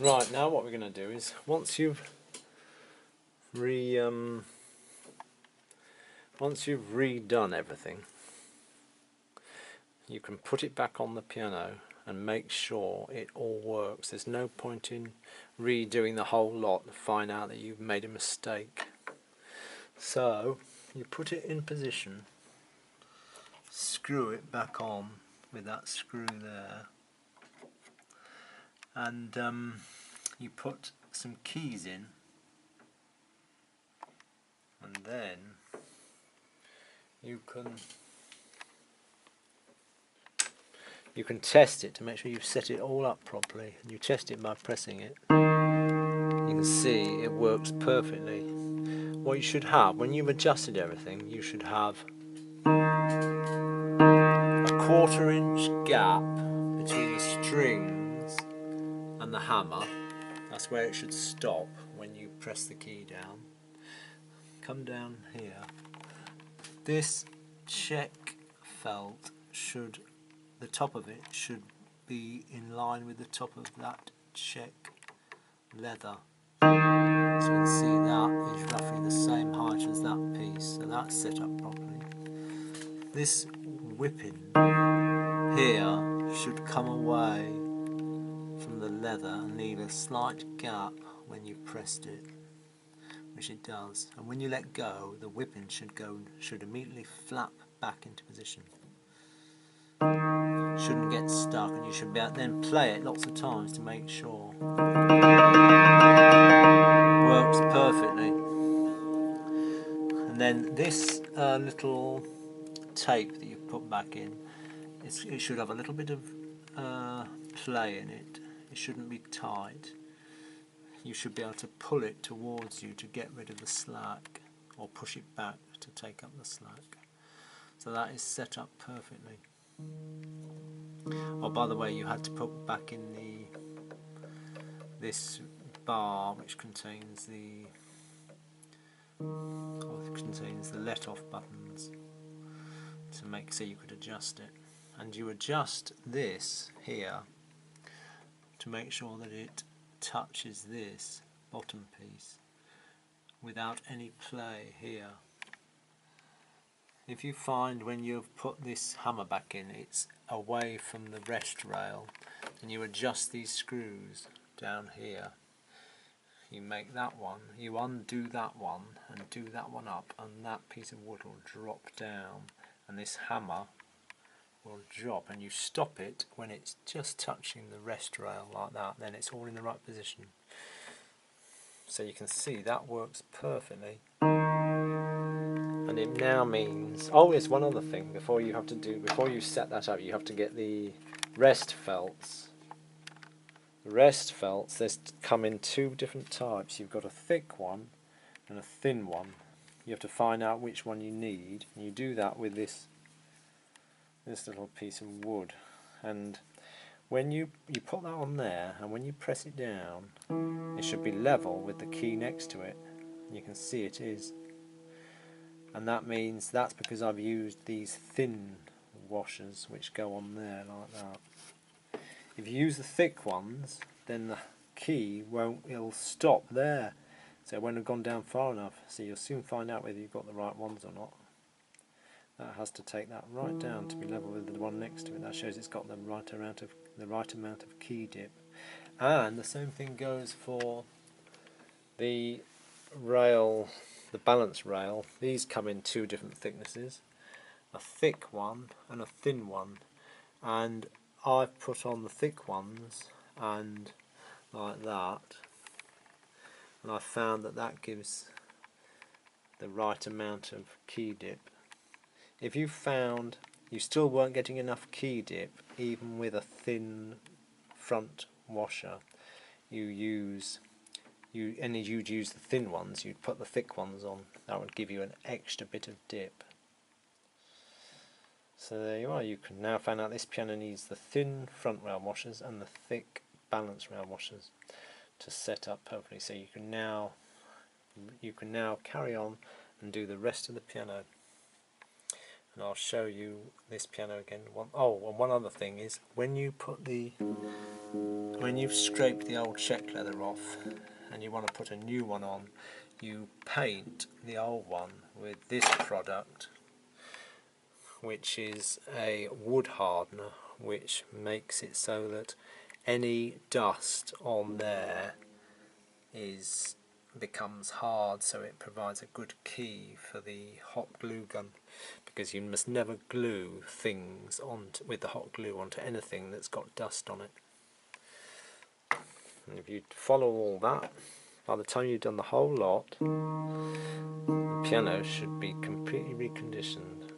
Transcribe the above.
Right, now what we're going to do is once you've redone everything, you can put it back on the piano and make sure it all works. There's no point in redoing the whole lot to find out that you've made a mistake. So you put it in position, screw it back on with that screw there, and you put some keys in, and then you can test it to make sure you've set it all up properly, and you test it by pressing it. You can see it works perfectly. What you should have, when you've adjusted everything, you should have a 1/4 inch gap between the strings and the hammer. That's where it should stop when you press the key down. Come down here. This check felt should, the top of it should be in line with the top of that check leather. So you can see that is roughly the same height as that piece, so that's set up properly. This whipping here should come away from the leather and leave a slight gap when you pressed it, which it does. And when you let go, the whipping should immediately flap back into position. Shouldn't get stuck, and you should be able to then play it lots of times to make sure. Works perfectly. And then this little tape that you've put back in, it should have a little bit of play in it. It shouldn't be tight. You should be able to pull it towards you to get rid of the slack, or push it back to take up the slack. So that is set up perfectly. Oh, by the way, you had to put back in this bar which contains the let-off buttons to make so you could adjust it. And you adjust this here to make sure that it touches this bottom piece without any play here. If you find when you've put this hammer back in it's away from the rest rail, then you adjust these screws down here. You make that one, you undo that one and do that one up, and that piece of wood will drop down and this hammer will drop, and you stop it when it's just touching the rest rail like that, then it's all in the right position. So you can see that works perfectly. And it now means, oh, there's one other thing before you set that up, you have to get the rest felts. The rest felts, they come in two different types. You've got a thick one and a thin one. You have to find out which one you need, and you do that with this little piece of wood. And when you put that on there, and when you press it down, it should be level with the key next to it. You can see it is. And that means, that's because I've used these thin washers which go on there like that. If you use the thick ones, then the key it'll stop there, so it won't have gone down far enough. So you'll soon find out whether you've got the right ones or not. That has to take that right down to be level with the one next to it. That shows it's got the right amount of key dip. And the same thing goes for the rail, the balance rail. These come in two different thicknesses, a thick one and a thin one, and I've put on the thick ones and like that, and I found that gives the right amount of key dip. If you found you still weren't getting enough key dip even with a thin front washer, you'd use the thin ones, you'd put the thick ones on. That would give you an extra bit of dip. So there you are. You can now find out this piano needs the thin front rail washers and the thick balance rail washers to set up perfectly. So you can now carry on and do the rest of the piano. And I'll show you this piano again. Oh, and one other thing is when you've scraped the old check leather off and you want to put a new one on, you paint the old one with this product, which is a wood hardener, which makes it so that any dust on there becomes hard, so it provides a good key for the hot glue gun, because you must never glue things with the hot glue onto anything that's got dust on it. And if you follow all that, by the time you've done the whole lot, the piano should be completely reconditioned.